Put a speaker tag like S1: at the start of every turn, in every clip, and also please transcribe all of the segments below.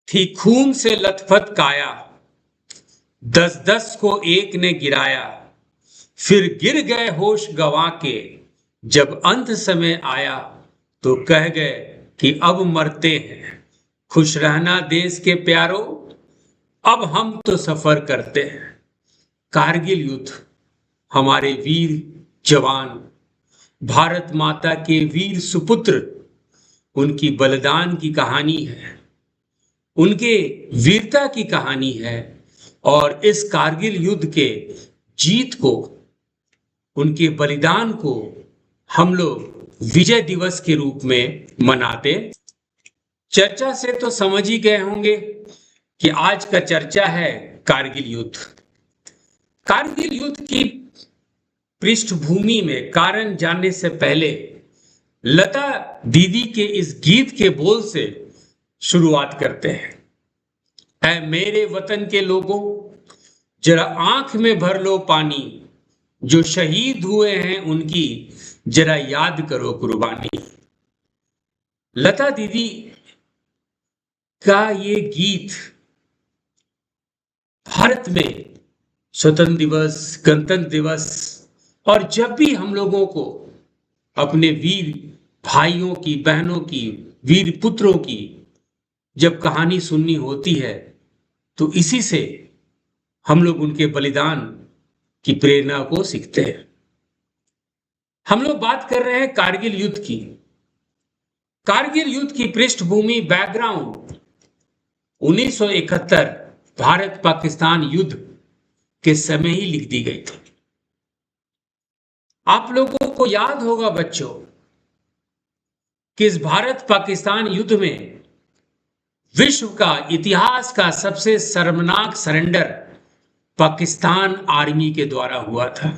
S1: थी खून से लथपथ काया, दस दस को एक ने गिराया, फिर गिर गए होश गंवा के, जब अंत समय आया तो कह गए कि अब मरते हैं। खुश रहना देश के प्यारों, अब हम तो सफर करते हैं। कारगिल युद्ध, हमारे वीर जवान, भारत माता के वीर सुपुत्र, उनकी बलिदान की कहानी है, उनके वीरता की कहानी है। और इस कारगिल युद्ध के जीत को, उनके बलिदान को हम लोग विजय दिवस के रूप में मनाते। चर्चा से तो समझ ही गए होंगे कि आज का चर्चा है कारगिल युद्ध। कारगिल युद्ध की पृष्ठभूमि में कारण जानने से पहले लता दीदी के इस गीत के बोल से शुरुआत करते हैं। ऐ मेरे वतन के लोगों, जरा आंख में भर लो पानी, जो शहीद हुए हैं उनकी जरा याद करो कुर्बानी। लता दीदी का ये गीत भारत में स्वतंत्र दिवस, गणतंत्र दिवस और जब भी हम लोगों को अपने वीर भाइयों की, बहनों की, वीर पुत्रों की जब कहानी सुननी होती है तो इसी से हम लोग उनके बलिदान की प्रेरणा को सीखते हैं। हम लोग बात कर रहे हैं कारगिल युद्ध की। कारगिल युद्ध की पृष्ठभूमि, बैकग्राउंड 1971 भारत पाकिस्तान युद्ध के समय ही लिख दी गई थी। आप लोगों को याद होगा बच्चों कि इस भारत पाकिस्तान युद्ध में विश्व का इतिहास का सबसे शर्मनाक सरेंडर पाकिस्तान आर्मी के द्वारा हुआ था।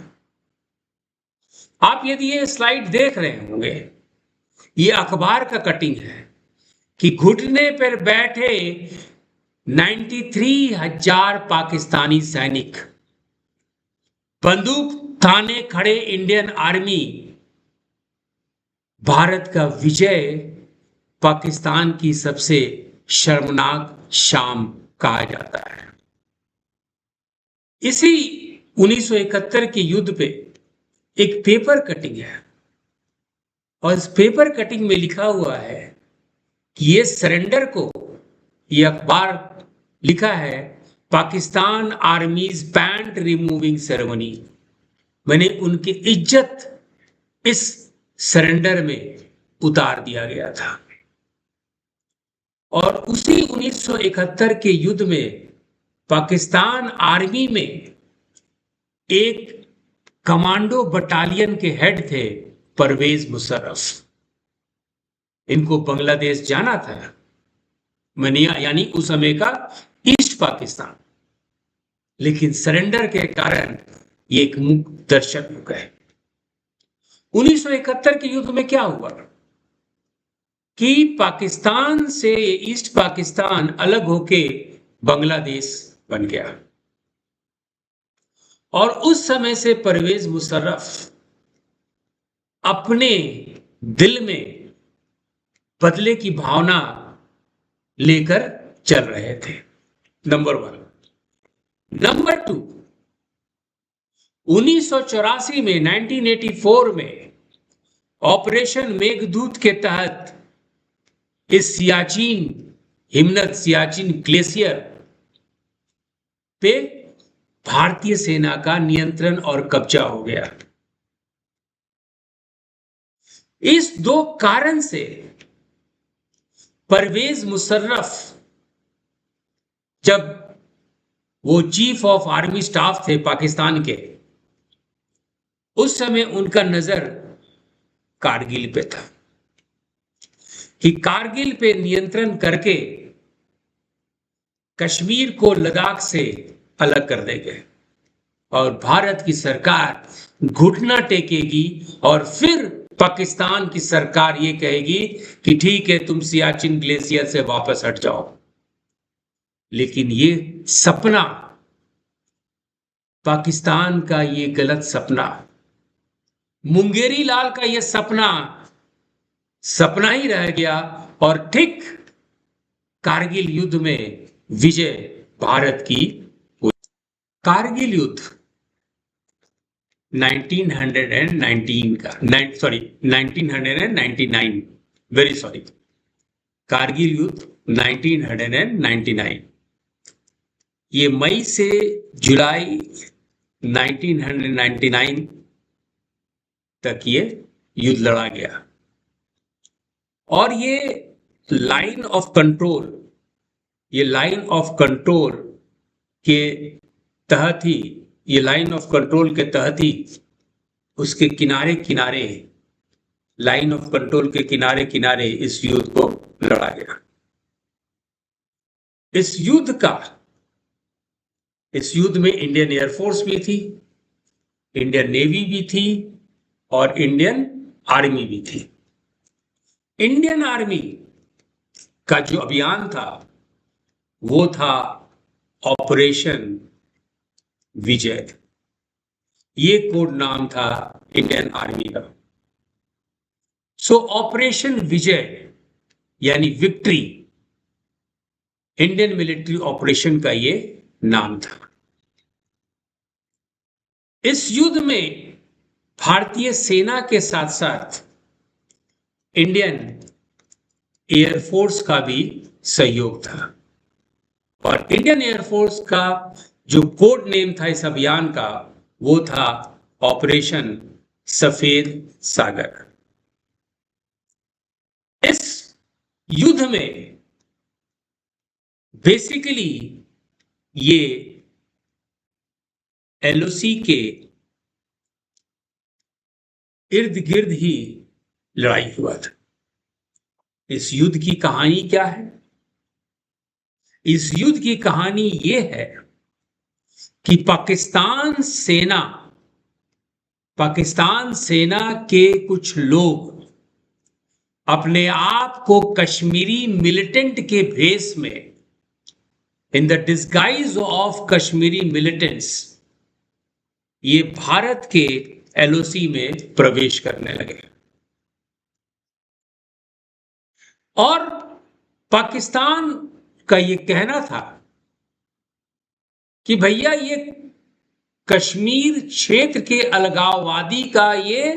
S1: आप यदि ये स्लाइड देख रहे होंगे, ये अखबार का कटिंग है कि घुटने पर बैठे 93,000 पाकिस्तानी सैनिक, बंदूक थाने खड़े इंडियन आर्मी, भारत का विजय पाकिस्तान की सबसे शर्मनाक शाम कहा जाता है। इसी 1971 के युद्ध पे एक पेपर कटिंग है और इस पेपर कटिंग में लिखा हुआ है कि ये सरेंडर को, ये अखबार लिखा है पाकिस्तान आर्मीज पैंट रिमूविंग सेरेमनी, मैंने उनकी इज्जत इस सरेंडर में उतार दिया गया था। और उसी 1971 के युद्ध में पाकिस्तान आर्मी में एक कमांडो बटालियन के हेड थे परवेज मुशर्रफ। इनको बांग्लादेश जाना था, मनिया यानी उस समय का ईस्ट पाकिस्तान, लेकिन सरेंडर के कारण ये एक मुख्य दर्शक हो गए। 1971 के युद्ध में क्या हुआ कि पाकिस्तान से ईस्ट पाकिस्तान अलग होके बांग्लादेश बन गया और उस समय से परवेज मुशर्रफ अपने दिल में बदले की भावना लेकर चल रहे थे, नंबर 1। नंबर 2, 1984 में 1984 में ऑपरेशन मेघदूत के तहत इस सियाचिन हिमनद, सियाचिन ग्लेशियर पे भारतीय सेना का नियंत्रण और कब्जा हो गया। इस दो कारण से परवेज मुशर्रफ, जब वो चीफ ऑफ आर्मी स्टाफ थे पाकिस्तान के, उस समय उनका नजर कारगिल पे था कि कारगिल पे नियंत्रण करके कश्मीर को लद्दाख से अलग कर देंगे और भारत की सरकार घुटना टेकेगी और फिर पाकिस्तान की सरकार ये कहेगी कि ठीक है, तुम सियाचिन ग्लेशियर से वापस हट जाओ। लेकिन ये सपना, पाकिस्तान का ये गलत सपना, मुंगेरी लाल का ये सपना सपना ही रह गया और ठीक कारगिल युद्ध में विजय भारत की हुई। कारगिल युद्ध 1919 का 1999, वेरी सॉरी, कारगिल युद्ध 1999, ये मई से जुलाई 1999 तक ये युद्ध लड़ा गया। और ये लाइन ऑफ कंट्रोल, ये लाइन ऑफ कंट्रोल के तहत ही, ये लाइन ऑफ कंट्रोल के तहत ही उसके किनारे किनारे, लाइन ऑफ कंट्रोल के किनारे किनारे इस युद्ध को लड़ा गया। इस युद्ध में इंडियन एयरफोर्स भी थी, इंडियन नेवी भी थी और इंडियन आर्मी भी थी। इंडियन आर्मी का जो अभियान था वो था ऑपरेशन विजय, ये कोड नाम था इंडियन आर्मी का। सो ऑपरेशन विजय यानी विक्ट्री, इंडियन मिलिट्री ऑपरेशन का ये नाम था। इस युद्ध में भारतीय सेना के साथ साथ इंडियन एयरफोर्स का भी सहयोग था। और इंडियन एयरफोर्स का जो कोड नेम था इस अभियान का वो था ऑपरेशन सफेद सागर। इस युद्ध में बेसिकली ये एलओसी के इर्द गिर्द ही लड़ाई हुआ था। इस युद्ध की कहानी क्या है? इस युद्ध की कहानी ये है कि पाकिस्तान सेना के कुछ लोग अपने आप को कश्मीरी मिलिटेंट के भेष में, in the disguise of Kashmiri militants, ये भारत के एलओसी में प्रवेश करने लगे। और पाकिस्तान का ये कहना था कि भैया ये कश्मीर क्षेत्र के अलगाववादी का ये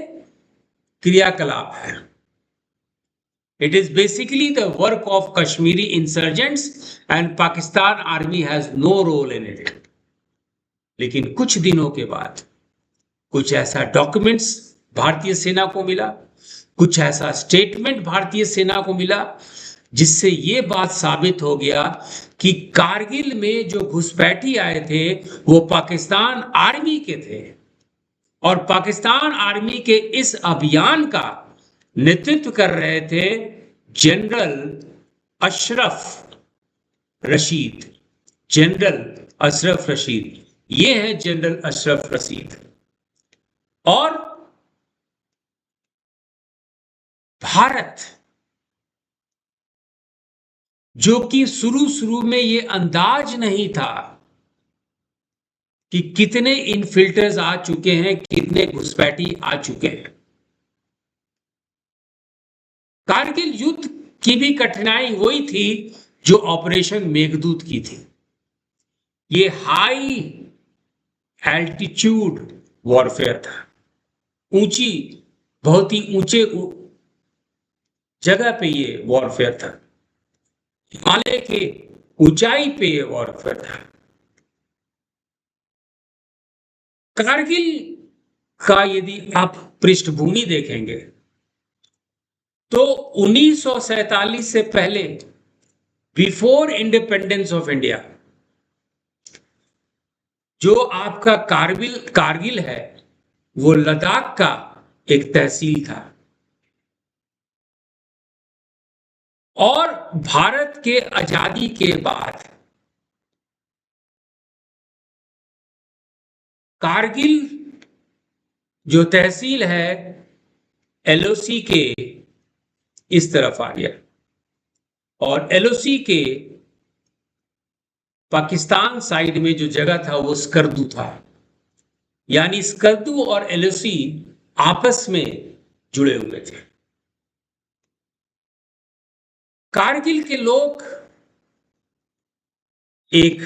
S1: क्रियाकलाप है, it is basically the work of Kashmiri insurgents and Pakistan army has no role in it. लेकिन कुछ दिनों के बाद कुछ ऐसा डॉक्यूमेंट्स भारतीय सेना को मिला, कुछ ऐसा स्टेटमेंट भारतीय सेना को मिला जिससे ये बात साबित हो गया कि कारगिल में जो घुसपैठी आए थे वो पाकिस्तान आर्मी के थे। और पाकिस्तान आर्मी के इस अभियान का नेतृत्व कर रहे थे जनरल अशरफ रशीद। ये है जनरल अशरफ रशीद। और भारत, जो कि शुरू में ये अंदाज नहीं था कि कितने इनफिल्टर्स आ चुके हैं, कितने घुसपैठी आ चुके हैं। कारगिल युद्ध की भी कठिनाई वही थी जो ऑपरेशन मेघदूत की थी। ये हाई एल्टीट्यूड वॉरफेयर था, बहुत ही ऊंचे जगह पे ये वॉरफेयर था, हिमालय के ऊंचाई पे ये वॉरफेयर था। कारगिल का यदि आप पृष्ठभूमि देखेंगे तो 1947 से पहले, बिफोर इंडिपेंडेंस ऑफ इंडिया, जो आपका कारगिल है वो लद्दाख का एक तहसील था। और भारत के आजादी के बाद कारगिल जो तहसील है एलओसी के इस तरफ आ गया। और एलओसी के पाकिस्तान साइड में जो जगह था वो स्कर्दू था, यानी स्कर्दू और एलओसी आपस में जुड़े हुए थे। कारगिल के लोग एक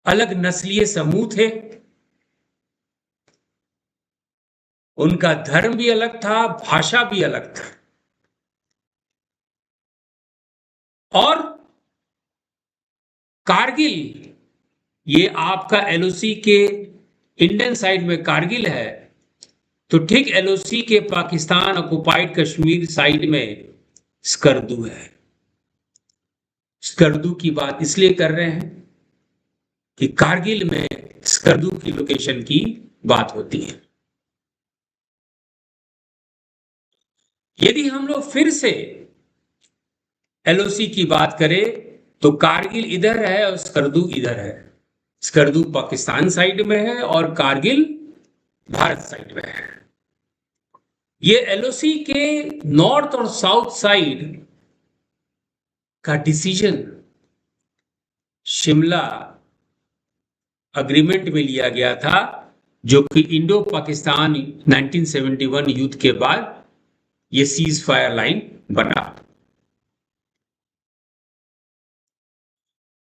S1: अलग नस्लीय समूह थे, उनका धर्म भी अलग था, भाषा भी अलग था, और कारगिल, ये आपका एलओसी के इंडियन साइड में कारगिल है, तो ठीक एलओसी के पाकिस्तान ऑक्युपाइड कश्मीर साइड में स्कर्दू है। स्कर्दू की बात इसलिए कर रहे हैं कि कारगिल में स्कर्दू की लोकेशन की बात होती है। यदि हम लोग फिर से एलओसी की बात करें तो कारगिल इधर है और स्कर्दू इधर है। स्कर्दू पाकिस्तान साइड में है और कारगिल भारत साइड में है। ये एलओसी के नॉर्थ और साउथ साइड का डिसीजन शिमला अग्रीमेंट में लिया गया था, जो कि इंडो पाकिस्तान 1971 युद्ध के बाद ये सीज फायर लाइन बना।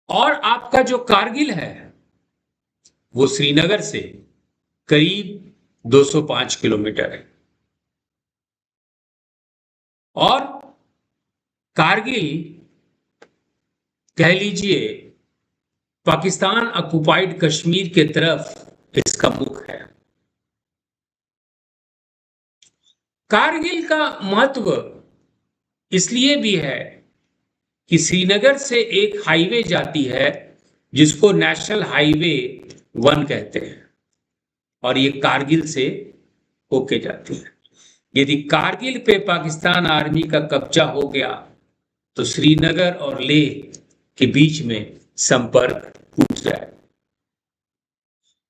S1: और आपका जो कारगिल है वो श्रीनगर से करीब 205 किलोमीटर है, और कारगिल कह लीजिए पाकिस्तान ऑक्युपाइड कश्मीर के तरफ इसका मुख है। कारगिल का महत्व इसलिए भी है कि श्रीनगर से एक हाईवे जाती है जिसको नेशनल हाईवे 1 कहते हैं, और ये कारगिल से होके जाती है। यदि कारगिल पे पाकिस्तान आर्मी का कब्जा हो गया तो श्रीनगर और लेह के बीच में संपर्क टूट जाए।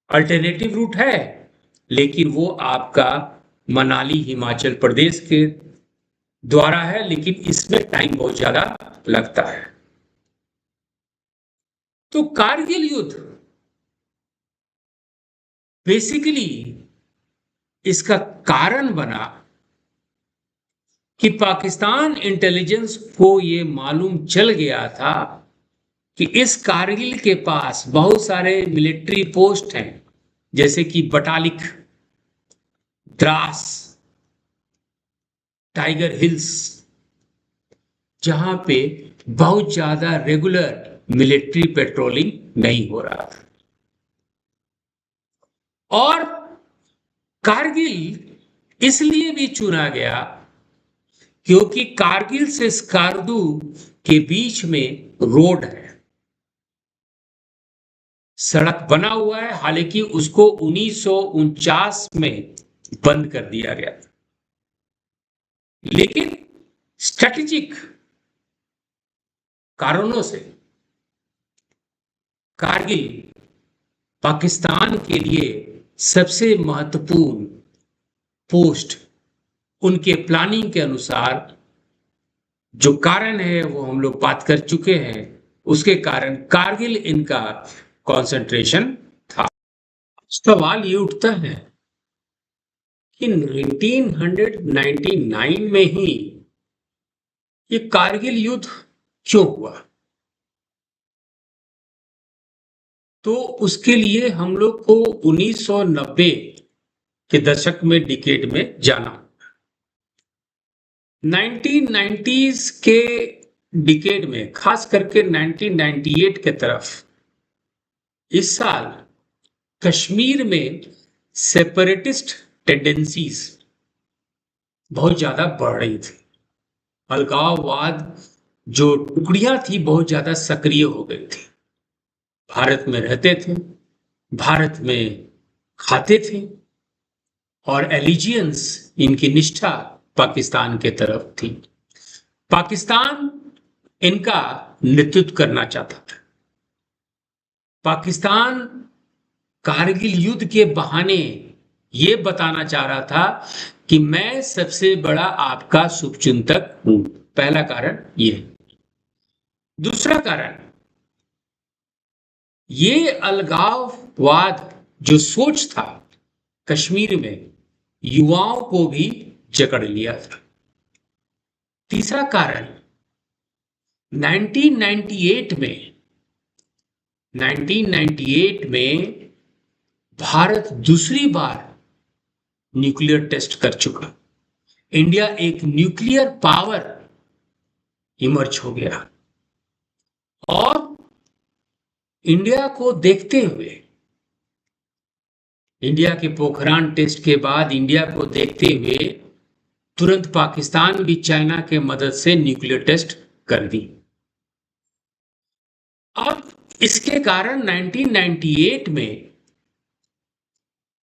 S1: अल्टरनेटिव रूट है, लेकिन वो आपका मनाली हिमाचल प्रदेश के द्वारा है, लेकिन इसमें टाइम बहुत ज्यादा लगता है। तो कारगिल युद्ध बेसिकली इसका कारण बना कि पाकिस्तान इंटेलिजेंस को ये मालूम चल गया था कि इस कारगिल के पास बहुत सारे मिलिट्री पोस्ट हैं, जैसे कि बटालिक, द्रास, टाइगर हिल्स, जहां पे बहुत ज्यादा रेगुलर मिलिट्री पेट्रोलिंग नहीं हो रहा था। और कारगिल इसलिए भी चुना गया क्योंकि कारगिल से स्कार्दू के बीच में रोड है, सड़क बना हुआ है। हालांकि उसको 1949 में बंद कर दिया गया था, लेकिन स्ट्रेटेजिक कारणों से कारगिल पाकिस्तान के लिए सबसे महत्वपूर्ण पोस्ट, उनके प्लानिंग के अनुसार जो कारण है वो हम लोग बात कर चुके हैं, उसके कारण कारगिल इनका कंसंट्रेशन था। सवाल ये उठता है कि 1999 में ही ये कारगिल युद्ध क्यों हुआ? तो उसके लिए हम लोग को 1990 के दशक में, डिकेड में जाना। 1990s के डिकेड में, खास करके 1998 के तरफ, इस साल कश्मीर में सेपरेटिस्ट टेंडेंसीज बहुत ज्यादा बढ़ रही थी। अलगाववाद जो टुकड़ियां थी बहुत ज्यादा सक्रिय हो गई थी। भारत में रहते थे, भारत में खाते थे, और एलिजियंस, इनकी निष्ठा पाकिस्तान के तरफ थी। पाकिस्तान इनका नेतृत्व करना चाहता था। पाकिस्तान कारगिल युद्ध के बहाने ये बताना चाह रहा था कि मैं सबसे बड़ा आपका शुभचिंतक हूं। पहला कारण ये। दूसरा कारण, ये अलगाववाद जो सोच था कश्मीर में, युवाओं को भी जकड़ लिया था। तीसरा कारण, 1998 में 1998 में भारत दूसरी बार न्यूक्लियर टेस्ट कर चुका। इंडिया एक न्यूक्लियर पावर इमर्ज हो गया। और इंडिया को देखते हुए, इंडिया के पोखरान टेस्ट के बाद इंडिया को देखते हुए तुरंत पाकिस्तान भी चाइना के मदद से न्यूक्लियर टेस्ट कर दी। अब इसके कारण 1998 में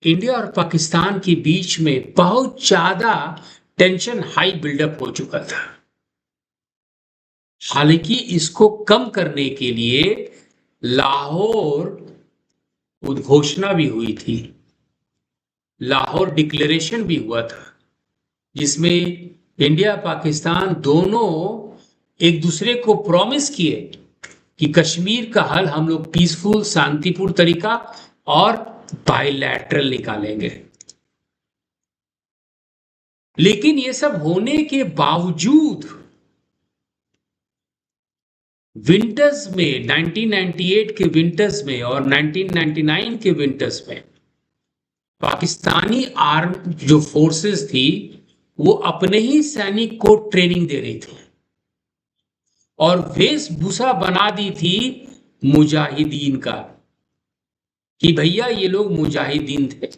S1: इंडिया और पाकिस्तान के बीच में बहुत ज्यादा टेंशन हाई बिल्डअप हो चुका था। हालांकि इसको कम करने के लिए लाहौर उद्घोषणा भी हुई थी, लाहौर डिक्लेरेशन भी हुआ था, जिसमें इंडिया पाकिस्तान दोनों एक दूसरे को प्रॉमिस किए कि कश्मीर का हल हम लोग पीसफुल शांतिपूर्ण तरीका और बायलैटरल निकालेंगे। लेकिन ये सब होने के बावजूद विंटर्स में, 1998 के विंटर्स में और 1999 के विंटर्स में पाकिस्तानी आर्म जो फोर्सेस थी वो अपने ही सैनिक को ट्रेनिंग दे रही थी और वेशभूषा बना दी थी मुजाहिदीन का, कि भैया ये लोग मुजाहिदीन थे,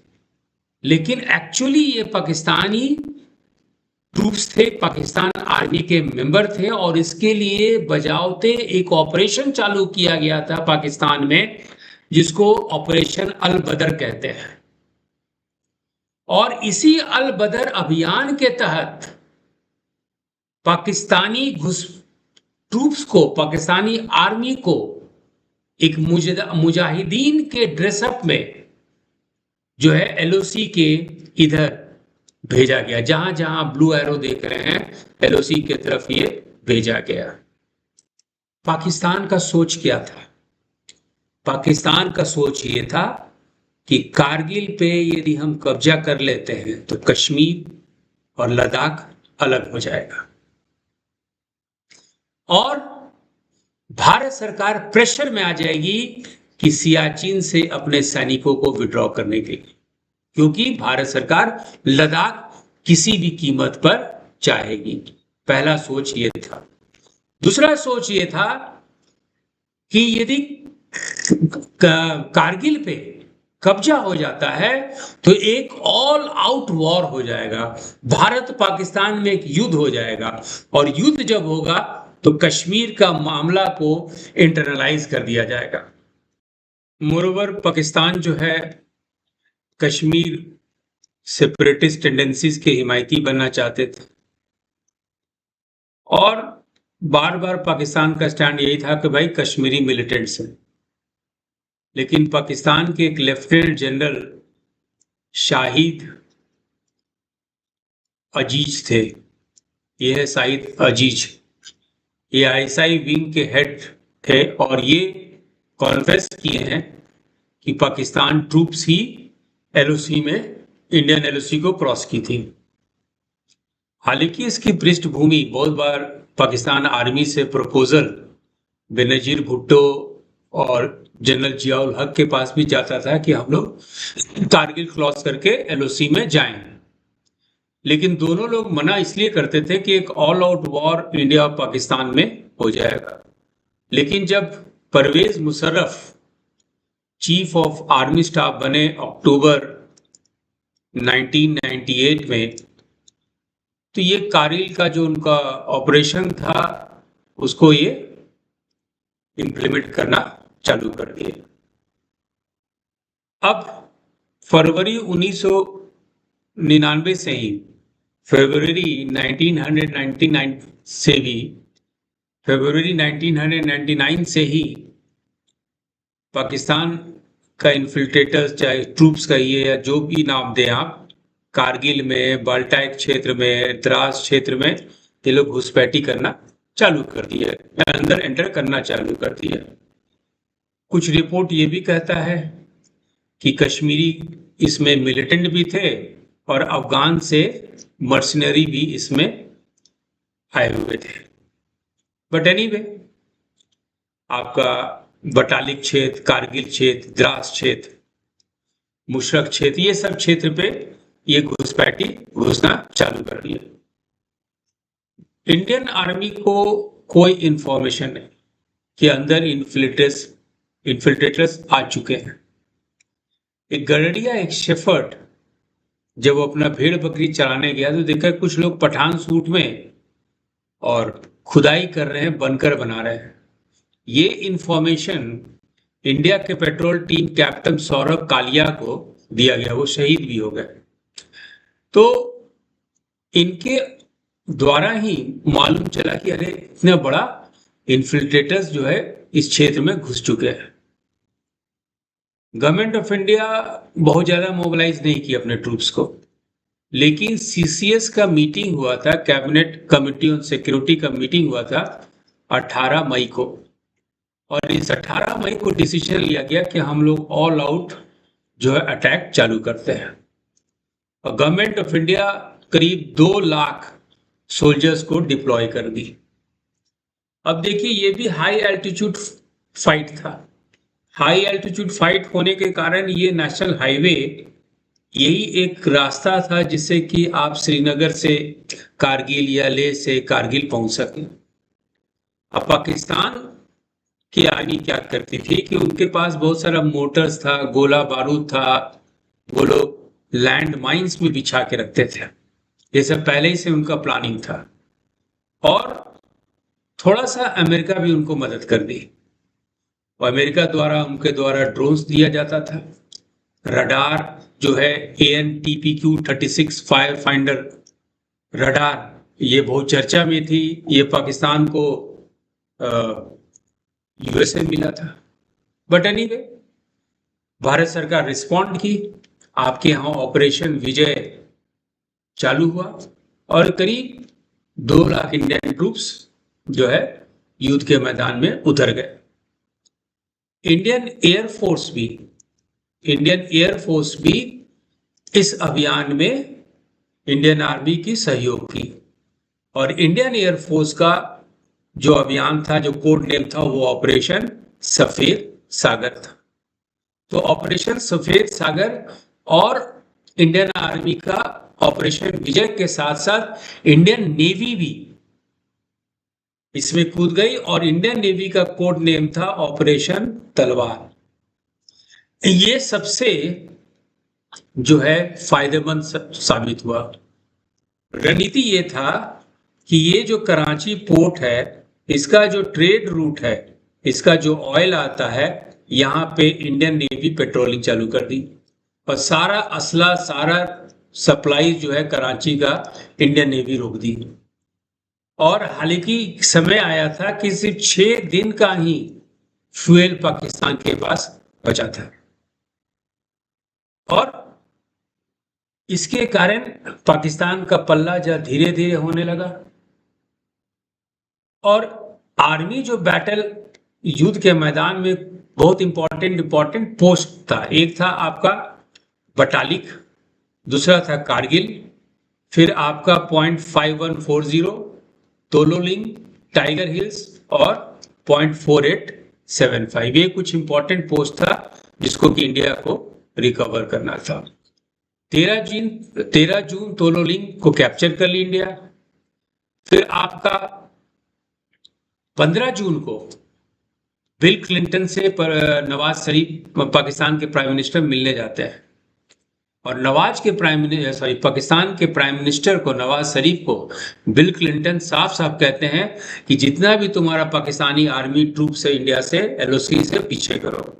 S1: लेकिन एक्चुअली ये पाकिस्तानी ट्रूप्स थे, पाकिस्तान आर्मी के मेंबर थे। और इसके लिए बजावते एक ऑपरेशन चालू किया गया था पाकिस्तान में, जिसको ऑपरेशन अल बदर कहते हैं। और इसी अल बदर अभियान के तहत पाकिस्तानी ट्रूप्स को, पाकिस्तानी आर्मी को एक मुजाहिदीन के ड्रेसअप में जो है एलओसी के इधर भेजा गया। जहां जहां ब्लू एरो देख रहे हैं, एलओसी के तरफ ये भेजा गया। पाकिस्तान का सोच क्या था? पाकिस्तान का सोच ये था कि कारगिल पे यदि हम कब्जा कर लेते हैं तो कश्मीर और लद्दाख अलग हो जाएगा और भारत सरकार प्रेशर में आ जाएगी कि सियाचिन से अपने सैनिकों को विड्रॉ करने के लिए, क्योंकि भारत सरकार लद्दाख किसी भी कीमत पर चाहेगी। पहला सोच ये था। दूसरा सोच ये था कि यदि कारगिल पे कब्जा हो जाता है तो एक ऑल आउट वॉर हो जाएगा, भारत पाकिस्तान में एक युद्ध हो जाएगा और युद्ध जब होगा तो कश्मीर का मामला को इंटरनलाइज कर दिया जाएगा। मोरोवर पाकिस्तान जो है कश्मीर सेपरेटिस्ट टेंडेंसीज के हिमायती बनना चाहते थे और बार बार पाकिस्तान का स्टैंड यही था कि भाई कश्मीरी मिलिटेंट्स हैं। लेकिन पाकिस्तान के एक लेफ्टिनेंट जनरल शाहिद अजीज थे, ये है शाहिद अजीज, ये आईएसआई विंग के हेड थे और ये कॉन्फेस किए हैं कि पाकिस्तान ट्रूप्स ही एलओसी में इंडियन एलओसी को क्रॉस की थी। हालांकि इसकी पृष्ठभूमि बहुत बार पाकिस्तान आर्मी से प्रपोजल बेनजीर भुट्टो और जनरल जियाउल हक के पास भी जाता था कि हम लोग कारगिल क्रॉस करके एलओसी में जाएं, लेकिन दोनों लोग मना इसलिए करते थे कि एक ऑल आउट वॉर इंडिया और पाकिस्तान में हो जाएगा। लेकिन जब Parvez Musharraf chief of army staff बने अक्टूबर 1998 में, तो ये कारगिल का जो उनका ऑपरेशन था उसको ये इंप्लीमेंट करना चालू कर दिए। अब फरवरी 1999 से ही, फरवरी 1999 से भी, फरवरी 1999 से ही पाकिस्तान का इन्फिल्ट्रेटर्स, चाहे ट्रूप्स कहिए या जो भी नाम दें आप, कारगिल में, बाल्टाइक क्षेत्र में, द्रास क्षेत्र में ये लोग घुसपैठी करना चालू कर दिया, अंदर एंटर करना चालू कर दिया। कुछ रिपोर्ट ये भी कहता है कि कश्मीरी इसमें मिलिटेंट भी थे और अफगान से मर्सनरी भी इसमें आए हुए थे। बट एनीवे, आपका बटालिक क्षेत्र, कारगिल क्षेत्र, द्रास क्षेत्र, मुशरक क्षेत्र, ये सब क्षेत्र पे ये घुसपैठी घुसना चालू कर दिया। इंडियन आर्मी को कोई इंफॉर्मेशन नहीं कि अंदर इन्फिल्ट्रेटर्स आ चुके हैं। एक गड़रिया, एक शेफर्ड जब वो अपना भेड़ बकरी चराने गया तो देखा कुछ लोग पठान सूट में और खुदाई कर रहे हैं, बनकर बना रहे हैं। ये इंफॉर्मेशन इंडिया के patrol team captain Saurabh Kalia को दिया गया, वो शहीद भी हो गए। तो इनके द्वारा ही मालूम चला कि अरे इतना बड़ा इन्फिल्ट्रेटर्स जो है इस क्षेत्र में घुस चुके हैं। गवर्नमेंट ऑफ इंडिया बहुत ज्यादा मोबिलाइज नहीं की अपने ट्रूप्स को, लेकिन सीसीएस का मीटिंग हुआ था, कैबिनेट कमिटी ऑन सिक्योरिटी का मीटिंग हुआ था 18 मई को, और इस 18 मई को डिसीजन लिया गया कि हम लोग ऑल आउट जो है अटैक चालू करते हैं। और गवर्नमेंट ऑफ इंडिया करीब 2 लाख सोल्जर्स को डिप्लॉय कर दी। अब देखिए ये भी हाई एल्टीट्यूड फाइट था। हाई एल्टीट्यूड फाइट होने के कारण ये नेशनल हाईवे यही एक रास्ता था जिससे कि आप श्रीनगर से कारगिल या लेह से कारगिल पहुंच सके। अब पाकिस्तान की आर्मी क्या करती थी कि उनके पास बहुत सारा मोटर्स था, गोला बारूद था, वो लोग लैंड माइंस भी बिछा के रखते थे। ये सब पहले ही से उनका प्लानिंग था। और थोड़ा सा अमेरिका भी उनको मदद कर दी, और अमेरिका द्वारा उनके द्वारा ड्रोन्स दिया जाता था, रडार जो है AN/TPQ-36 फायर फाइंडर रडार, ये बहुत चर्चा में थी। ये पाकिस्तान को यूएसए मिला था। बट एनीवे भारत सरकार रिस्पॉन्ड की, आपके यहाँ ऑपरेशन विजय चालू हुआ और करीब 2 लाख इंडियन ट्रूप्स जो है युद्ध के मैदान में उतर गए। इंडियन एयरफोर्स भी इस अभियान में इंडियन आर्मी की सहयोग की, और इंडियन एयरफोर्स का जो अभियान था, जो कोड नेम था, वो ऑपरेशन सफेद सागर था। तो ऑपरेशन सफेद सागर और इंडियन आर्मी का ऑपरेशन विजय के साथ साथ इंडियन नेवी भी इसमें कूद गई, और इंडियन नेवी का कोड नेम था ऑपरेशन तलवार। ये सबसे जो है फायदेमंद साबित हुआ। रणनीति ये था कि ये जो कराची पोर्ट है, इसका जो ट्रेड रूट है, इसका जो ऑयल आता है, यहाँ पे इंडियन नेवी पेट्रोलिंग चालू कर दी, और सारा असला, सारा सप्लाई जो है कराची का इंडियन नेवी रोक दी। और हालांकि समय आया था कि सिर्फ 6 दिन का ही फ्यूल पाकिस्तान के पास बचा था, और इसके कारण पाकिस्तान का पल्ला जो धीरे धीरे होने लगा। और आर्मी जो बैटल युद्ध के मैदान में बहुत इंपॉर्टेंट पोस्ट था, एक था आपका बटालिक, दूसरा था कारगिल, फिर आपका पॉइंट 5140 तोलोलिंग, टाइगर हिल्स और पॉइंट 4875, ये कुछ इंपॉर्टेंट पोस्ट था जिसको कि इंडिया को रिकवर करना था। 13 जून तोलोलिंग को कैप्चर कर ली इंडिया। फिर आपका 15 जून को बिल क्लिंटन से नवाज शरीफ पाकिस्तान के प्राइम मिनिस्टर मिलने जाते हैं, और पाकिस्तान के प्राइम मिनिस्टर को, नवाज शरीफ को, बिल क्लिंटन साफ साफ कहते हैं कि जितना भी तुम्हारा पाकिस्तानी आर्मी ट्रूप से इंडिया से LOC से पीछे करो।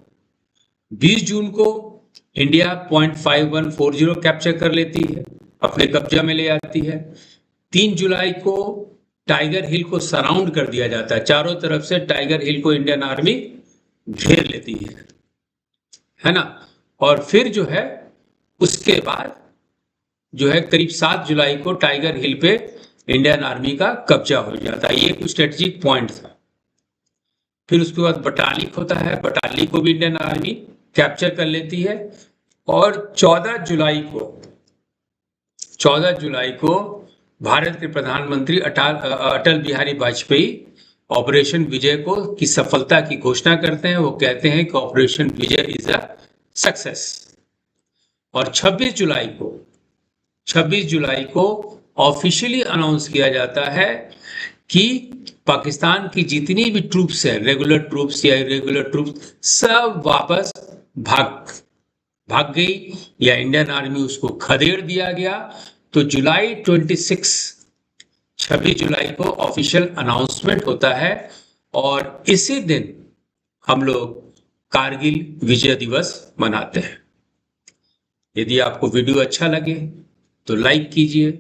S1: 20 जून को इंडिया पॉइंट 5140 कैप्चर कर लेती है, अपने कब्जा में ले आती है। 3 जुलाई को टाइगर हिल को सराउंड कर दिया जाता है, चारों तरफ से टाइगर हिल को इंडियन आर्मी घेर लेती है ना। और फिर जो है उसके बाद जो है करीब 7 जुलाई को टाइगर हिल पे इंडियन आर्मी का कब्जा हो जाता है। ये कुछ स्ट्रेटेजिक पॉइंट था। फिर उसके बाद बटालिक होता है, बटालिक को भी इंडियन आर्मी कैप्चर कर लेती है, और 14 जुलाई को भारत के प्रधानमंत्री अटल बिहारी वाजपेयी ऑपरेशन विजय को की सफलता की घोषणा करते हैं। वो कहते हैं कि operation Vijay is a success. और 26 जुलाई को ऑफिशियली अनाउंस किया जाता है कि पाकिस्तान की जितनी भी ट्रूप्स हैं, रेगुलर ट्रूप्स या इरेगुलर ट्रूप्स, सब वापस भाग गई या इंडियन आर्मी उसको खदेड़ दिया गया। तो 26 जुलाई को ऑफिशियल अनाउंसमेंट होता है और इसी दिन हम लोग कारगिल विजय दिवस मनाते हैं। यदि आपको वीडियो अच्छा लगे तो लाइक कीजिए,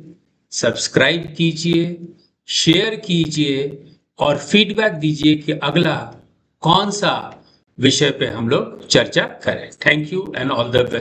S1: सब्सक्राइब कीजिए, शेयर कीजिए और फीडबैक दीजिए कि अगला कौन सा विषय पे हम लोग चर्चा करें। Thank you and all the best.